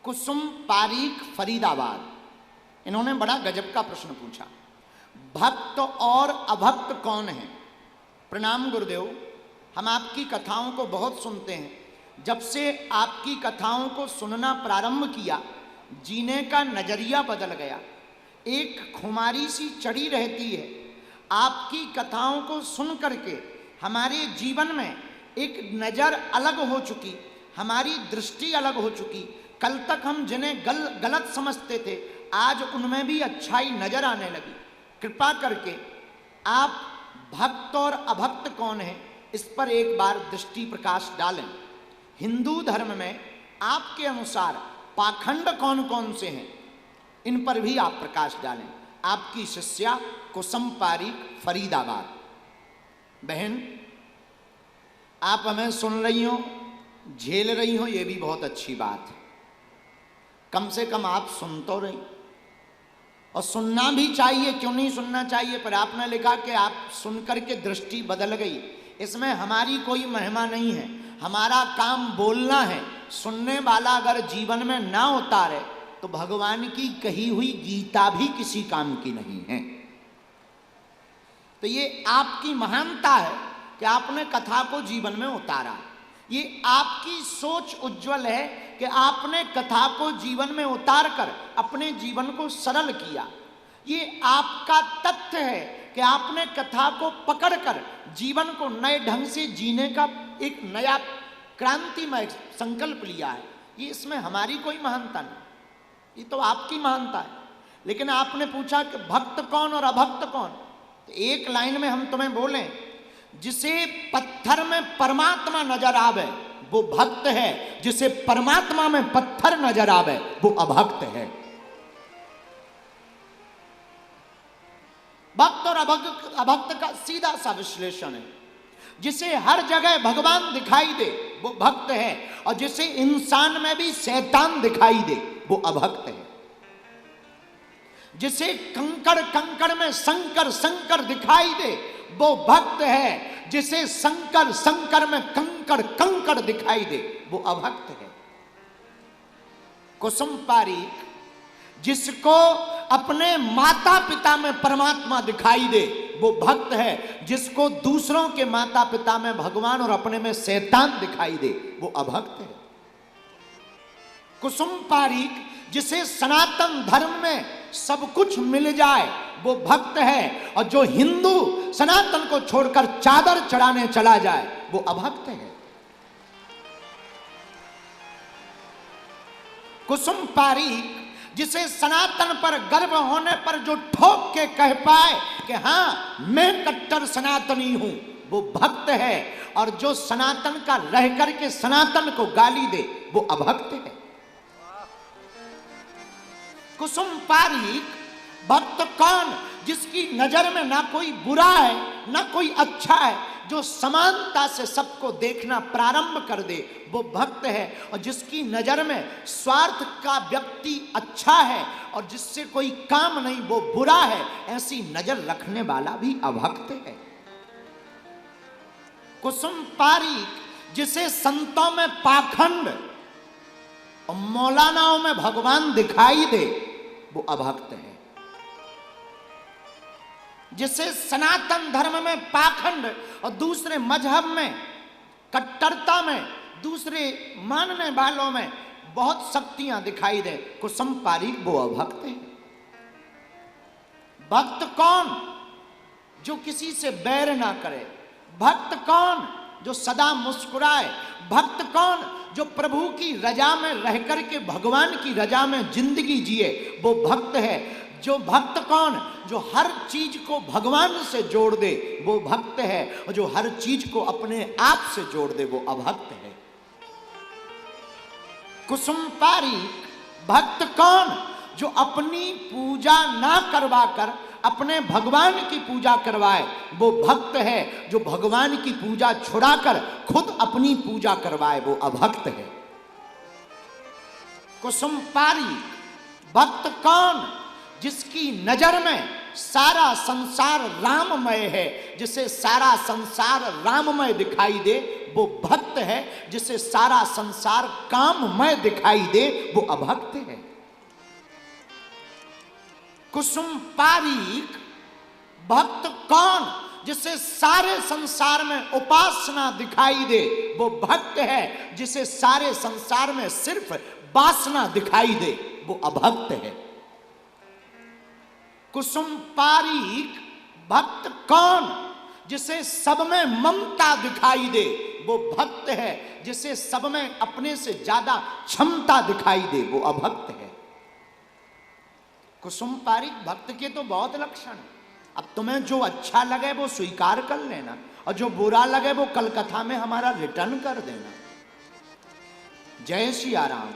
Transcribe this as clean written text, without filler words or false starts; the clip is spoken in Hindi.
कुसुम पारीक फरीदाबाद, इन्होंने बड़ा गजब का प्रश्न पूछा। भक्त और अभक्त कौन है? प्रणाम गुरुदेव, हम आपकी कथाओं को बहुत सुनते हैं। जब से आपकी कथाओं को सुनना प्रारंभ किया, जीने का नजरिया बदल गया। एक खुमारी सी चढ़ी रहती है। आपकी कथाओं को सुन करके हमारे जीवन में एक नज़र अलग हो चुकी, हमारी दृष्टि अलग हो चुकी। कल तक हम जिन्हें गलत समझते थे, आज उनमें भी अच्छाई नजर आने लगी। कृपा करके आप भक्त और अभक्त कौन है, इस पर एक बार दृष्टि प्रकाश डालें। हिंदू धर्म में आपके अनुसार पाखंड कौन कौन से हैं, इन पर भी आप प्रकाश डालें। आपकी शिष्या कुसुम पारीक फरीदाबाद। बहन, आप हमें सुन रही हो, झेल रही हो, ये भी बहुत अच्छी बात है। कम से कम आप सुन तो रही, और सुनना भी चाहिए, क्यों नहीं सुनना चाहिए। पर आपने लिखा कि आप सुनकर के दृष्टि बदल गई। इसमें हमारी कोई महिमा नहीं है, हमारा काम बोलना है। सुनने वाला अगर जीवन में ना उतारे तो भगवान की कही हुई गीता भी किसी काम की नहीं है। तो ये आपकी महानता है कि आपने कथा को जीवन में उतारा। ये आपकी सोच उज्जवल है कि आपने कथा को जीवन में उतार कर अपने जीवन को सरल किया। ये आपका तथ्य है कि आपने कथा को पकड़कर जीवन को नए ढंग से जीने का एक नया क्रांतिमय संकल्प लिया है। ये इसमें हमारी कोई महानता नहीं, ये तो आपकी महानता है। लेकिन आपने पूछा कि भक्त कौन और अभक्त कौन, तो एक लाइन में हम तुम्हें बोलें, जिसे पत्थर में परमात्मा नजर आवे वो भक्त है, जिसे परमात्मा में पत्थर नजर आवे वो अभक्त है। भक्त और अभक्त का सीधा सा विश्लेषण है। जिसे हर जगह भगवान दिखाई दे वो भक्त है, और जिसे इंसान में भी शैतान दिखाई दे वो अभक्त है। जिसे कंकड़ कंकड़ में शंकर शंकर दिखाई दे वो भक्त है, जिसे शंकर शंकर में कंकड़ कंकड़ दिखाई दे वो अभक्त है। कुसुम पारीक, जिसको अपने माता पिता में परमात्मा दिखाई दे वो भक्त है, जिसको दूसरों के माता पिता में भगवान और अपने में शैतान दिखाई दे वो अभक्त है। कुसुम पारीक, जिसे सनातन धर्म में सब कुछ मिल जाए वो भक्त है, और जो हिंदू सनातन को छोड़कर चादर चढ़ाने चला जाए वो अभक्त है। कुसुम पारीक, जिसे सनातन पर गर्व होने पर जो ठोक के कह पाए कि हाँ मैं कट्टर सनातनी हूं वो भक्त है, और जो सनातन का रह करके सनातन को गाली दे वो अभक्त है। कुसुम पारीक भक्त कौन, जिसकी नजर में ना कोई बुरा है ना कोई अच्छा है, जो समानता से सबको देखना प्रारंभ कर दे वो भक्त है, और जिसकी नजर में स्वार्थ का व्यक्ति अच्छा है और जिससे कोई काम नहीं वो बुरा है, ऐसी नजर रखने वाला भी अभक्त है। कुसुम पारीक, जिसे संतों में पाखंड और मौलानाओं में भगवान दिखाई दे वो अभक्त है। जिसे सनातन धर्म में पाखंड और दूसरे मजहब में कट्टरता में दूसरे मानने वालों में बहुत शक्तियां दिखाई दे, कुसुम पारीक वो अभक्त है। भक्त कौन, जो किसी से बैर ना करे। भक्त कौन, जो सदा मुस्कुराए। भक्त कौन, जो प्रभु की रजा में रह करके भगवान की रजा में जिंदगी जिए वो भक्त है। जो भक्त कौन, जो हर चीज को भगवान से जोड़ दे वो भक्त है, और जो हर चीज को अपने आप से जोड़ दे वो अभक्त है। कुसुम पारीक भक्त कौन, जो अपनी पूजा ना करवा कर अपने भगवान की पूजा करवाए वो भक्त है। जो भगवान की पूजा छुड़ाकर खुद अपनी पूजा करवाए वो अभक्त है। कुसुम पारीक भक्त कौन, जिसकी नजर में सारा संसार राममय है, जिसे सारा संसार राममय दिखाई दे वो भक्त है, जिसे सारा संसार काममय दिखाई दे वो अभक्त है। कुसुम पारीक भक्त कौन? जिसे सारे संसार में उपासना दिखाई दे वो भक्त है, जिसे सारे संसार में सिर्फ वासना दिखाई दे वो अभक्त है। कुसुम पारीक भक्त कौन? जिसे सब में ममता दिखाई दे वो भक्त है, जिसे सब में अपने से ज्यादा क्षमता दिखाई दे वो अभक्त है। कुसुम पारीक भक्त के तो बहुत लक्षण है। अब तुम्हें जो अच्छा लगे वो स्वीकार कर लेना, और जो बुरा लगे वो कल कथा में हमारा रिटर्न कर देना। जय सिया राम।